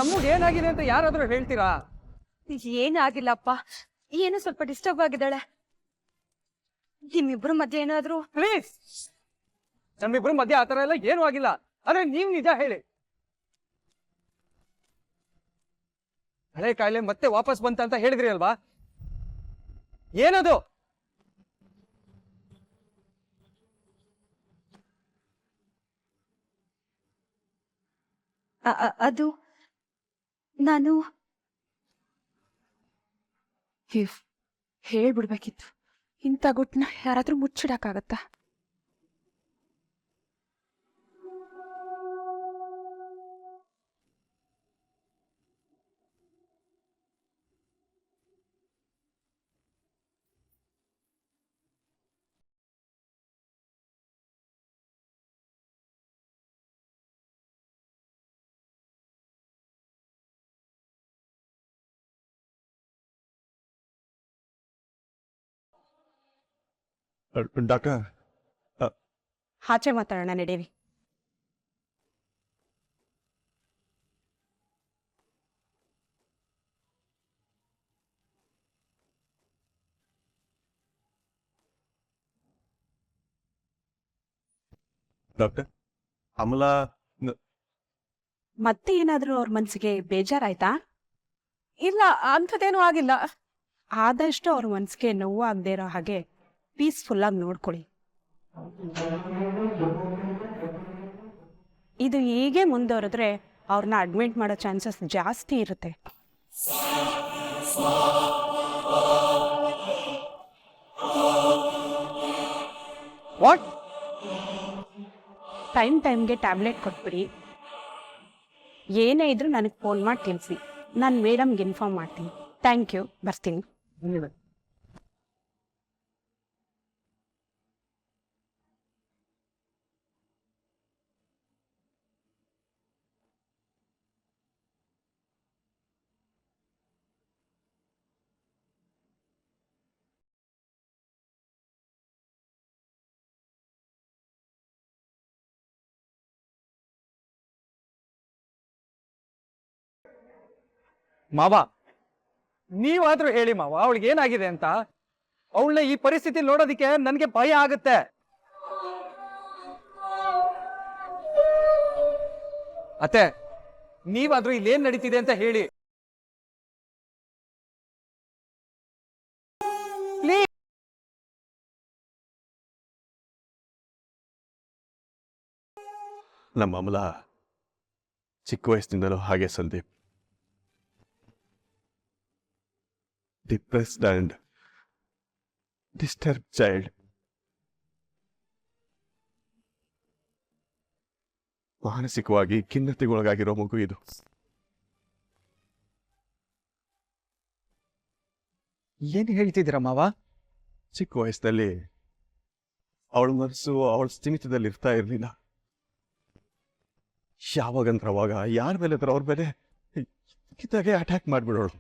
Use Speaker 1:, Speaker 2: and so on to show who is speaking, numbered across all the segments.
Speaker 1: ಅಮ್ಮಗೆ ಏನಾಗಿದೆ ಅಂತ ಯಾರಾದ್ರೂ ಹೇಳ್ತೀರಾ?
Speaker 2: ಏನಾಗಿಲ್ಲಪ್ಪ, ಏನು ಸ್ವಲ್ಪ ಡಿಸ್ಟರ್ಬ್ ಆಗಿದ್ದಾಳೆ. ನಿಮ್ಮಿಬ್ರು ಮಧ್ಯೆ ಏನಾದ್ರು?
Speaker 1: ಪ್ಲೀಸ್, ನಮ್ಮಿಬ್ರು ಮಧ್ಯೆ ಆತರ ಎಲ್ಲ ಏನೂ ಆಗಿಲ್ಲ. ಆದ್ರೆ ನೀವ್ ನಿಜ ಹೇಳಿ. ಹಳೆ ಕಾಯಿಲೆ ಮತ್ತೆ ವಾಪಸ್ ಬಂತ ಹೇಳಿದ್ರಿ ಅಲ್ವಾ? ಏನದು?
Speaker 2: ಅದು ನಾನು ಹೇಳ್ಬಿಡ್ಬೇಕಿತ್ತು. ಇಂಥ ಗುಟ್ಟನ್ನ ಯಾರಾದ್ರೂ ಮುಚ್ಚಿಡಕ್ಕಾಗತ್ತಾ?
Speaker 3: ಡಾಕ್ಟರ್,
Speaker 2: ಆಚೆ ಮಾತಾಡೋಣ, ನಡೀರಿ.
Speaker 3: ಡಾಕ್ಟರ್, ಅಮಲಾ
Speaker 2: ಮತ್ತೆ ಏನಾದ್ರೂ ಅವ್ರ ಮನ್ಸಿಗೆ ಬೇಜಾರಾಯ್ತಾ? ಇಲ್ಲ, ಅಂಥದ್ದೇನೂ ಆಗಿಲ್ಲ. ಆದಷ್ಟು ಅವ್ರ ಮನ್ಸಿಗೆ ನೋವಾಗದೇ ಇರೋ ಹಾಗೆ ಪೀಸ್ಫುಲ್ ಆಗಿ ನೋಡ್ಕೊಳ್ಳಿ. ಇದು ಹೀಗೆ ಮುಂದುವರೆದ್ರೆ ಅವ್ರನ್ನ ಅಡ್ಮಿಟ್ ಮಾಡೋ ಚಾನ್ಸಸ್ ಜಾಸ್ತಿ ಇರುತ್ತೆ.
Speaker 1: ವಾಟ್?
Speaker 2: ಟೈಮ್ಗೆ ಟ್ಯಾಬ್ಲೆಟ್ ಕೊಟ್ಬಿಡಿ. ಏನೇ ಇದ್ರೂ ನನಗೆ ಫೋನ್ ಮಾಡಿ ತಿಳಿಸಿ. ನಾನು ಮೇಡಮ್ಗೆ ಇನ್ಫಾರ್ಮ್ ಮಾಡ್ತೀನಿ. ಥ್ಯಾಂಕ್ ಯು, ಬರ್ತೀನಿ.
Speaker 1: ಮಾವ, ನೀವಾದ್ರೂ ಹೇಳಿ ಮಾವ, ಅವಳಿಗೆ ಏನಾಗಿದೆ ಅಂತ. ಅವಳನ್ನ ಈ ಪರಿಸ್ಥಿತಿ ನೋಡೋದಿಕ್ಕೆ ನನ್ಗೆ ಭಯ ಆಗುತ್ತೆ. ಅತ್ತೆ, ನೀವಾದ್ರೂ ಇಲ್ಲೇನ್ ನಡೀತಿದೆ ಅಂತ ಹೇಳಿ.
Speaker 3: ನಮ್ಮ ಅಮಲಾ ಚಿಕ್ಕ ವಯಸ್ಸಿನಿಂದಲೂ ಹಾಗೆ Sandeep. Depressed and disturb child. ಮಾನಸಿಕವಾಗಿ ಖಿನ್ನತೆಗೊಳಗಾಗಿರೋ ಮಗು ಇದು.
Speaker 1: ಏನ್ ಹೇಳ್ತಿದ್ದೀರಾ ಮಾವ?
Speaker 3: ಚಿಕ್ಕ ವಯಸ್ಸಿನಲ್ಲಿ ಅವಳ ಮನಸ್ಸು ಅವಳ ಸ್ಥಿಮಿತದಲ್ಲಿ ಇರ್ತಾ ಇರಲಿಲ್ಲ. ಯಾವಾಗಂದ್ರೆ ಅವಾಗ ಯಾರ ಮೇಲೆ ಇದ್ರೆ ಅವ್ರ ಮೇಲೆ ಕಿತ್ತಾಗೆ ಅಟ್ಯಾಕ್ ಮಾಡಿಬಿಡೋಳು.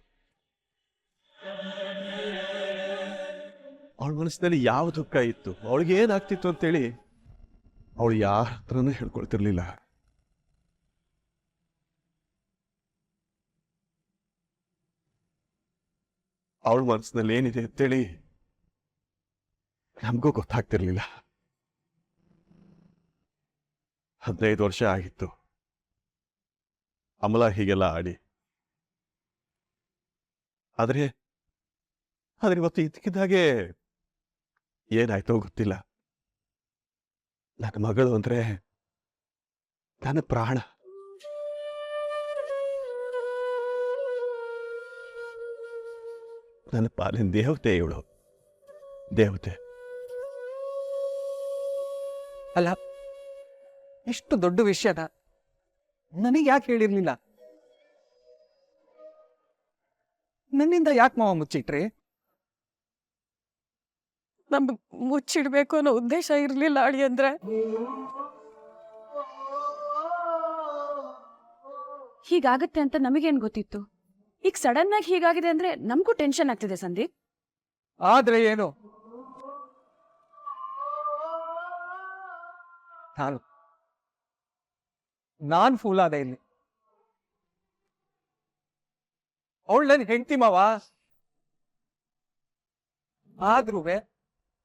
Speaker 3: ಅವಳ ಮನಸ್ಸಿನಲ್ಲಿ ಯಾವ ದುಃಖ ಇತ್ತು, ಅವಳಿಗೆ ಏನಾಗ್ತಿತ್ತು ಅಂತೇಳಿ ಅವಳು ಯಾರ ಹತ್ರನೂ ಹೇಳ್ಕೊಳ್ತಿರ್ಲಿಲ್ಲ. ಅವಳ ಮನಸ್ಸಿನಲ್ಲಿ ಏನಿದೆ ಅಂತೇಳಿ ನಮಗೂ ಗೊತ್ತಾಗ್ತಿರ್ಲಿಲ್ಲ. 15 ವರ್ಷ ಆಗಿತ್ತು ಅಮಲಾ ಹೀಗೆಲ್ಲ ಆಡಿ. ಆದ್ರೆ ಇವತ್ತು ಇದ್ದಕ್ಕಿದ್ದಾಗೆ ಏನಾಯ್ತೋ ಗೊತ್ತಿಲ್ಲ. ನನ್ನ ಮಗಳು ಅಂದ್ರೆ ನನ್ನ ಪ್ರಾಣ. ನನ್ನ ಪಾಲಿನ ದೇವತೆ ಇವಳು, ದೇವತೆ.
Speaker 1: ಅಲ್ಲ, ಇಷ್ಟು ದೊಡ್ಡ ವಿಷಯನ ನನಗೆ ಯಾಕೆ ಹೇಳಿರ್ಲಿಲ್ಲ? ನನ್ನಿಂದ ಯಾಕೆ ಮಾವ ಮುಚ್ಚಿಟ್ರಿ?
Speaker 2: ನಮ್ಗೆ ಮುಚ್ಚಿಡ್ಬೇಕು ಅನ್ನೋ ಉದ್ದೇಶ ಇರಲಿಲ್ಲ ಅಳಿ. ಅಂದ್ರೆ ಹೀಗಾಗತ್ತೆ ಅಂತ ನಮಗೇನ್ ಗೊತ್ತಿತ್ತು? ಈಗ ಸಡನ್ ಆಗಿ ಹೀಗಾಗಿದೆ ಅಂದ್ರೆ ನಮಗೂ ಟೆನ್ಷನ್ ಆಗ್ತಿದೆ ಸಂದೀಪ್.
Speaker 1: ಆದ್ರೆ ಏನು, ನಾನ್ ಫೂಲ್ ಆದೆ ಇಲ್ಲಿ. ಅವಳು ನನ್ ಹೆಂಡತಿ ಮಾವ. ಆದ್ರೂ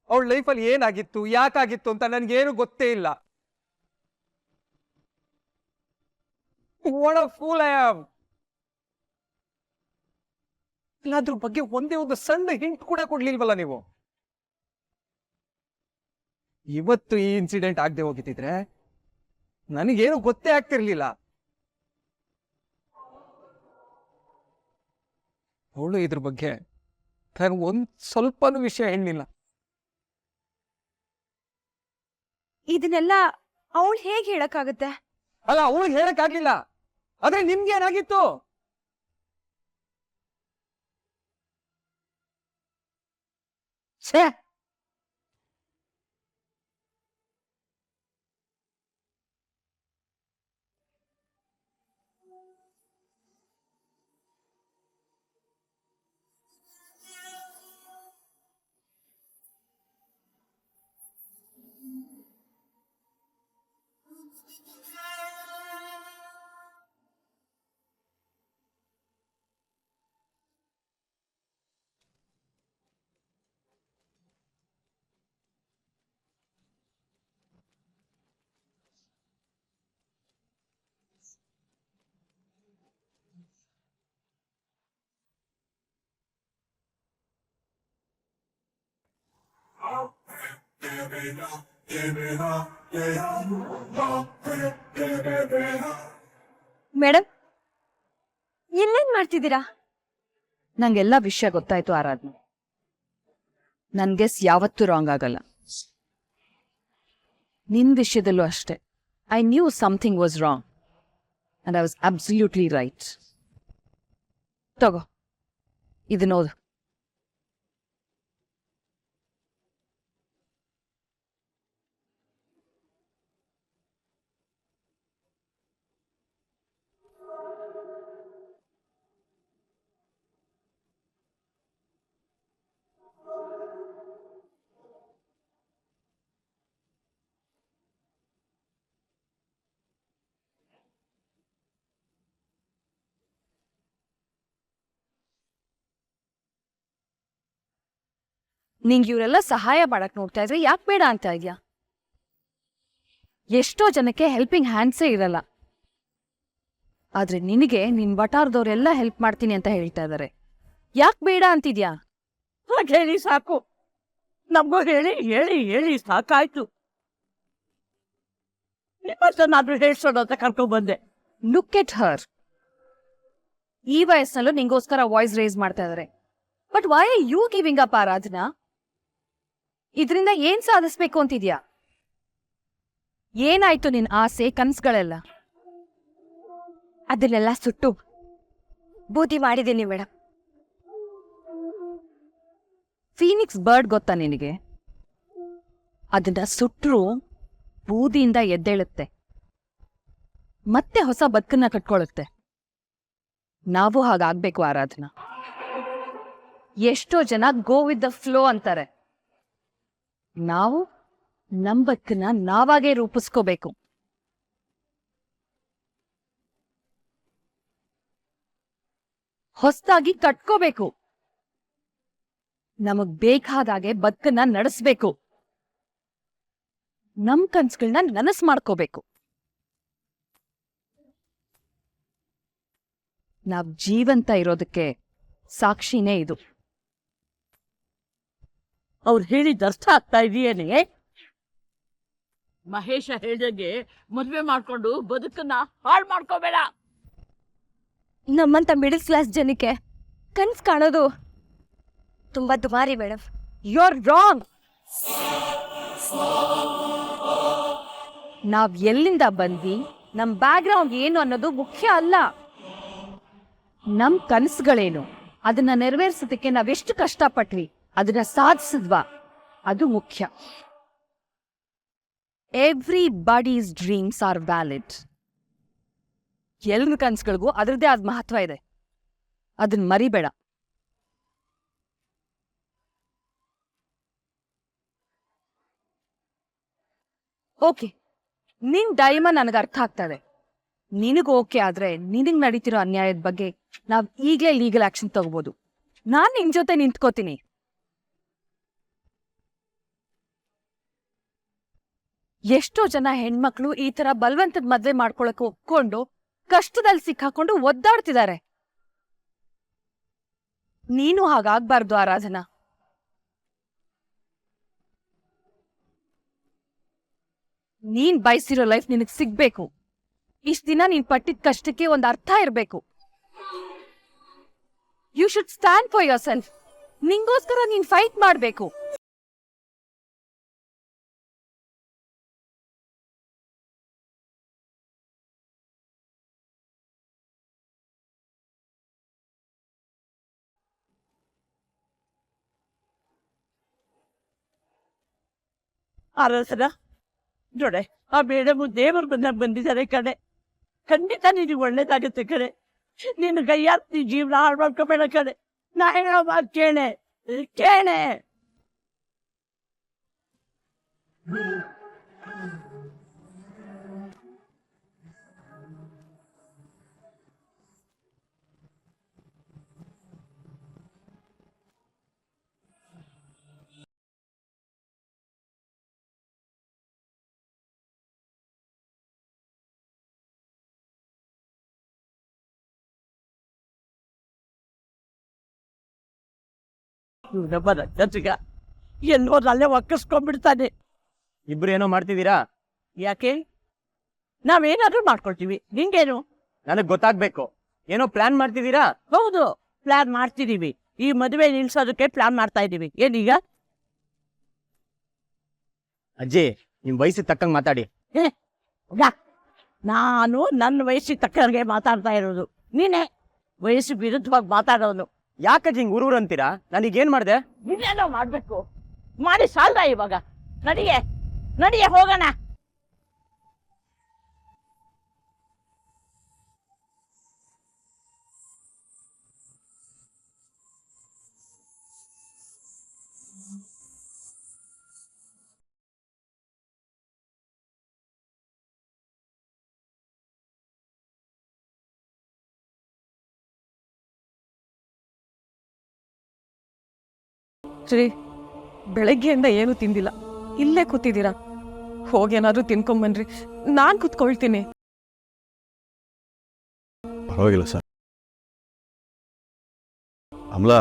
Speaker 1: ಅವಳ ಲೈಫಲ್ಲಿ ಏನಾಗಿತ್ತು ಯಾಕಾಗಿತ್ತು ಅಂತ ನನ್ಗೇನು ಗೊತ್ತೇ ಇಲ್ಲ. What a fool I am. ಅದ್ರ ಬಗ್ಗೆ ಒಂದೇ ಒಂದು ಸಣ್ಣ ಹಿಂಟ್ ಕೂಡ ಕೊಡ್ಲಿಲ್ವಲ್ಲ ನೀವು. ಇವತ್ತು ಈ ಇನ್ಸಿಡೆಂಟ್ ಆಗದೆ ಹೋಗಿದ್ರೆ ನನಗೇನು ಗೊತ್ತೇ ಆಗ್ತಿರ್ಲಿಲ್ಲ. ಅವಳು ಇದ್ರ ಬಗ್ಗೆ ನಾನು ಒಂದ್ ಸ್ವಲ್ಪನೂ ವಿಷಯ ಹೇಳಿಲ್ಲ.
Speaker 2: ಇದನ್ನೆಲ್ಲ ಅವಳು ಹೇಗೆ ಹೇಳಕ್ಕಾಗತ್ತೆ?
Speaker 1: ಅಲ್ಲ, ಅವಳಿಗೆ ಹೇಳಕ್ ಆಗ್ಲಿಲ್ಲ, ಆದ್ರೆ ನಿಮ್ಗೆ ಏನಾಗಿತ್ತು? ಛೇ,
Speaker 4: ಮೇಡಮ್, ಇಲ್ಲೇನ್ ಮಾಡ್ತಿದ್ದೀರಾ? ನಂಗೆಲ್ಲ ವಿಷಯ ಗೊತ್ತಾಯ್ತು ಆರಾಧನೆ. ನನ್ ಗೆಸ್ ಯಾವತ್ತೂ ರಾಂಗ್ ಆಗಲ್ಲ. ನಿನ್ ವಿಷಯದಲ್ಲೂ ಅಷ್ಟೇ. I knew something was wrong and I was absolutely right. ತಗೋ, ಇದು ನೋಡು. ನಿಂಗೆ ಇವರೆಲ್ಲ ಸಹಾಯ ಮಾಡಕ್ ನೋಡ್ತಾ ಇದ್ರೆ ಯಾಕೆ ಬೇಡ ಅಂತ ಇದ್ಯಾ? ಎಷ್ಟೋ ಜನಕ್ಕೆ ಹೆಲ್ಪಿಂಗ್ ಹ್ಯಾಂಡ್ಸೇ ಇರಲ್ಲ. ಆದ್ರೆ ನಿನಗೆ ನಿನ್ ವಟಾರದವ್ರೆಲ್ಲ ಹೆಲ್ಪ್ ಮಾಡ್ತೀನಿ ಅಂತ ಹೇಳ್ತಾ ಇದಾರೆ. ಯಾಕೆ ಬೇಡ ಅಂತಿದ್ಯಾ?
Speaker 5: ಹಾಗೆ ಹೇಳಿ ಸಾಕು. ನಮಗೂ ಹೇಳಿ ಹೇಳಿ ಹೇಳಿ ಸಾಕಾಯ್ತು. ನಿಮ್ಮಷ್ಟನ್ನಾದ್ರೂ ಹೇಳ್ಸೋಣ ಅಂತ ಕರ್ಕೊಂಡ್ಬಂದೆ.
Speaker 4: ಲುಕ್ ಎಟ್ ಹರ್. ಈ ವಯಸ್ಸಲ್ಲೂ ನಿಂಗೋಸ್ಕರ ವಾಯ್ಸ್ ರೇಸ್ ಮಾಡ್ತಾ ಇದಾರೆ. But why are you giving up Aradhana? ಇದರಿಂದ ಏನ್ ಸಾಧಿಸ್ಬೇಕು ಅಂತಿದ್ಯಾ? ಏನಾಯ್ತು ನಿನ್ ಆಸೆ ಕನ್ಸ್ಗಳೆಲ್ಲ?
Speaker 2: ಅದನ್ನೆಲ್ಲ ಸುಟ್ಟು ಬೂದಿ ಮಾಡಿದ್ದೀನಿ ಮೇಡಮ್.
Speaker 4: ಫೀನಿಕ್ಸ್ ಬರ್ಡ್ ಗೊತ್ತಾ ನಿನಗೆ? ಅದನ್ನ ಸುಟ್ರೂ ಬೂದಿಯಿಂದ ಎದ್ದೇಳುತ್ತೆ, ಮತ್ತೆ ಹೊಸ ಬದುಕನ್ನ ಕಟ್ಕೊಳ್ಳುತ್ತೆ. ನಾವು ಹಾಗಾಗ್ಬೇಕು ಆರಾಧನಾ. ಎಷ್ಟೋ ಜನ ಗೋ ವಿತ್ ದ ಫ್ಲೋ ಅಂತಾರೆ. ನಾವು ನಮ್ ಬದುಕನ್ನ ನಾವಾಗೇ ರೂಪಿಸ್ಕೋಬೇಕು. ಹೊಸದಾಗಿ ಕಟ್ಕೋಬೇಕು. ನಮಗ್ ಬೇಕಾದಾಗೆ ಬದುಕನ್ನ ನಡೆಸ್ಬೇಕು. ನಮ್ ಕನ್ಸುಗಳನ್ನ ನನಸ್ ಮಾಡ್ಕೋಬೇಕು. ನಾವ್ ಜೀವಂತ ಇರೋದಕ್ಕೆ ಸಾಕ್ಷಿನೇ ಇದು.
Speaker 5: ಅವ್ರು ಹೇಳಿದ ಅರ್ಥ ಆಗ್ತಾ ಇದೆಯೇನೆ? ಮಹೇಶ ಹೇಳ್ದಂಗೆ ಮದ್ವೆ ಮಾಡ್ಕೊಂಡು ಬದುಕನ್ನ ಹಾಳು ಮಾಡ್ಕೋಬೇಡ.
Speaker 2: ನಮ್ಮಂತ ಮಿಡಲ್ ಕ್ಲಾಸ್ ಜನಕ್ಕೆ ಕನ್ಸ್ ಕಾಣೋದು ತುಂಬಾ ದುಮಾರಿ ಮೇಡಮ್.
Speaker 4: You are wrong. ನಾವ್ ಎಲ್ಲಿಂದ ಬಂದ್ವಿ, ನಮ್ ಬ್ಯಾಕ್ಗ್ರೌಂಡ್ ಏನು ಅನ್ನೋದು ಮುಖ್ಯ ಅಲ್ಲ. ನಮ್ ಕನಸುಗಳೇನು, ಅದನ್ನ ನೆರವೇರಿಸೋದಕ್ಕೆ ನಾವೆಷ್ಟು ಕಷ್ಟಪಟ್ವಿ, ಅದನ್ನ ಸಾಧಿಸಿದ್ವಾ, ಅದು ಮುಖ್ಯ. Everybody's dreams are valid. ಎಲ್ರ ಕನಸುಗಳಿಗೂ ಅದರದ್ದೇ ಆದ ಮಹತ್ವ ಇದೆ. ಅದನ್ನ ಮರಿಬೇಡ. ಓಕೆ, ನಿನ್ ಡೈಮ ನನಗೆ ಅರ್ಥ ಆಗ್ತದೆ. ನಿನಗೆ ಓಕೆ ಆದ್ರೆ ನಿನಗ್ ನಡೀತಿರೋ ಅನ್ಯಾಯದ ಬಗ್ಗೆ ನಾವ್ ಈಗ್ಲೇ ಲೀಗಲ್ ಆಕ್ಷನ್ ತಗೋಬಹುದು. ನಾನ್ ನಿನ್ ಜೊತೆ ನಿಂತ್ಕೋತೀನಿ. ಎಷ್ಟೋ ಜನ ಹೆಣ್ಮಕ್ಳು ಈ ತರ ಬಲವಂತದ ಮದ್ವೆ ಮಾಡ್ಕೊಳಕ್ ಒಪ್ಕೊಂಡು ಕಷ್ಟದಲ್ಲಿ ಸಿಕ್ಕಾಕೊಂಡು ಒದ್ದಾಡ್ತಿದ್ದಾರೆ. ನೀನು ಹಾಗಾಗ್ಬಾರ್ದು ಆರಾಧನಾ. ನೀನ್ ಬಯಸಿರೋ ಲೈಫ್ ನಿನಗ್ ಸಿಗ್ಬೇಕು. ಇಷ್ಟ ದಿನ ನೀನ್ ಪಟ್ಟಿದ ಕಷ್ಟಕ್ಕೆ ಒಂದ್ ಅರ್ಥ ಇರ್ಬೇಕು. You should stand for yourself. ನಿಂಗೋಸ್ಕರ ನೀನ್ ಫೈಟ್ ಮಾಡ್ಬೇಕು.
Speaker 5: ಅರಸನ ನೋಡೆ, ಆ ಮೇಡಮು ದೇವರು ಬಂದಿದ್ದಾರೆ ಕಣೆ. ಖಂಡಿತ ನಿನಗೆ ಒಳ್ಳೇದಾಗುತ್ತೆ ಕಣೆ. ನಿನ್ನ ಕೈಯಾರ್ತಿ ಜೀವನ ಹಾಳು ಮಾಡ್ಕೋಬೇಡ ಕಣೆ. ನಾ ಹೇಳೋ ಮಾತು ಕೇಳೆ ಕೇಳೆ. ಇವನೊಬ್ಬ ರಜಗ ಎಲ್ಲೋ ಅಲ್ಲೇ ಒಕ್ಕಿಸ್ಕೊಂಡ್ಬಿಡ್ತಾನೆ.
Speaker 6: ಇಬ್ರು ಏನೋ ಮಾಡ್ತಿದ್ದೀರಾ?
Speaker 5: ಯಾಕೆ? ನಾವೇನಾದ್ರೂ ಮಾಡ್ಕೊಳ್ತೀವಿ, ನಿಂಗೇನು?
Speaker 6: ನನಗ್ ಗೊತ್ತಾಗ್ಬೇಕು. ಏನೋ ಪ್ಲಾನ್ ಮಾಡ್ತಿದ್ದೀರಾ?
Speaker 5: ಹೌದು, ಪ್ಲಾನ್ ಮಾಡ್ತಿದೀವಿ. ಈ ಮದುವೆ ನಿಲ್ಸೋದಕ್ಕೆ ಪ್ಲಾನ್ ಮಾಡ್ತಾ ಇದೀವಿ. ಏನೀಗ?
Speaker 6: ಅಜ್ಜಿ, ನಿಮ್ ವಯಸ್ಸಿಗೆ ತಕ್ಕಂಗ್ ಮಾತಾಡಿ.
Speaker 5: ನಾನು ನನ್ನ ವಯಸ್ಸಿಗೆ ತಕ್ಕಂಗೆ ಮಾತಾಡ್ತಾ ಇರೋದು. ನೀನೇ ವಯಸ್ಸು ವಿರುದ್ಧವಾಗಿ ಮಾತಾಡೋನು.
Speaker 6: ಯಾಕಜ್ಜಿ ಹಿಂಗ್ ಊರೂರು ಅಂತೀರಾ? ನಾನೀಗೇನ್ ಮಾಡ್ದೆ?
Speaker 5: ಇನ್ನೇನೋ ಮಾಡ್ಬೇಕು. ಮಾಡಿ ಸಾಲ್ದ ಇವಾಗ. ನಡಿಯೇ ಹೋಗೋಣ.
Speaker 2: ಶ್ರೀ, ಬೆಳಗ್ಗೆಯಿಂದ ಏನು ತಿಂದಿಲ್ಲ, ಇಲ್ಲೇ ಕೂತಿದ್ದೀರಾ. ಹೋಗೇನಾದ್ರೂ ತಿನ್ಕೊಂಬನ್ರಿ, ನಾನ್ ಕೂತ್ಕೊಳ್ತೀನಿ.
Speaker 3: ಪರವಾಗಿಲ್ಲ ಸರ್. ಅಮ್ಲಾ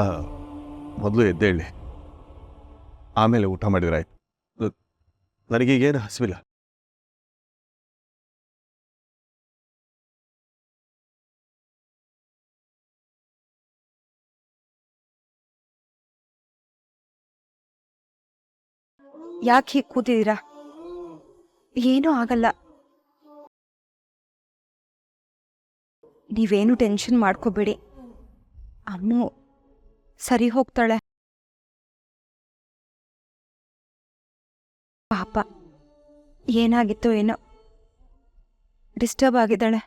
Speaker 3: ಮೊದಲು ಎದ್ದೇಳಿ, ಆಮೇಲೆ ಊಟ ಮಾಡಿದ್ರಾಯ್ತು. ನನಗೀಗೇನು ಹಸಿವಿಲ್ಲ.
Speaker 7: ಯಾಕೆ ಹೀಗೆ ಕೂತಿದ್ದೀರಾ? ಏನೂ ಆಗಲ್ಲ. ನೀವೇನು ಟೆನ್ಷನ್ ಮಾಡ್ಕೋಬೇಡಿ. ಅಮ್ಮು ಸರಿ ಹೋಗ್ತಾಳೆ. ಪಾಪ ಏನಾಗಿತ್ತೋ ಏನೋ ಡಿಸ್ಟರ್ಬ್ ಆಗಿದ್ದಾಳೆ.